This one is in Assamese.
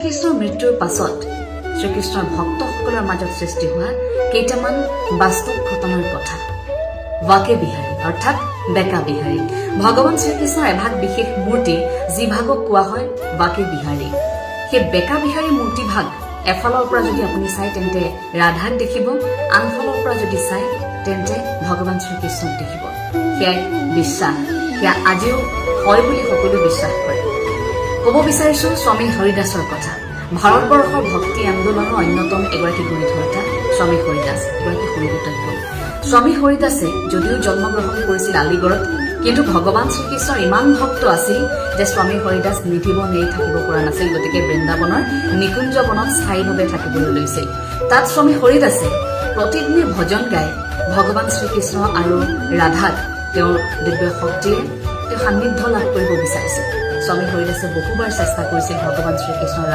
কৃষ্ণৰ মৃত্যুৰ পাছত শ্ৰীকৃষ্ণৰ ভক্তসকলৰ মাজত সৃষ্টি হোৱা কেইটামান বাস্তৱ ঘটনাৰ কথা। বাকে বিহাৰী অৰ্থাৎ বেকা বিহাৰী ভগৱান শ্ৰীকৃষ্ণৰ এভাগ বিশেষ মূৰ্তি যি ভাগক কোৱা হয় বাকে বিহাৰী। সেই বেকা বিহাৰী মূৰ্তিভাগ এফালৰ পৰা যদি আপুনি চায় তেন্তে ৰাধাক দেখিব, আনফালৰ পৰা যদি চায় তেন্তে ভগৱান শ্ৰীকৃষ্ণক দেখিব। সেয়াই বিশ্বাস, সেয়া আজিও হয় বুলি সকলো বিশ্বাস কৰে। কব বিচাৰিছো স্বামী হৰিদাসৰ কথা। ভাৰতবৰ্ষৰ ভক্তি আন্দোলনৰ অন্যতম এগৰাকী গুণীধৰ্তা স্বামী হৰিদাস, এগৰাকী সৰুতজ্ঞ। স্বামী হৰিদাসে যদিও জন্মগ্ৰহণ কৰিছিল আলিগড়ত, কিন্তু ভগৱান শ্ৰীকৃষ্ণৰ ইমান ভক্ত আছিল যে স্বামী হৰিদাস নিধিব নেৰি থাকিব পৰা নাছিল। গতিকে বৃন্দাবনৰ নিকুঞ্জ বনত স্থায়ীভাৱে থাকিবলৈ লৈছিল। তাত স্বামী হৰিদাসে প্ৰতিদিনে ভজন গাই ভগৱান শ্ৰীকৃষ্ণ আৰু ৰাধাক তেওঁৰ দিব্য শক্তিৰে তেওঁ সান্নিধ্য লাভ কৰিব বিচাৰিছিল। স্বামী হৰিদাসে বহুবাৰ চেষ্টা কৰিছিল ভগৱান শ্ৰীকৃষ্ণৰ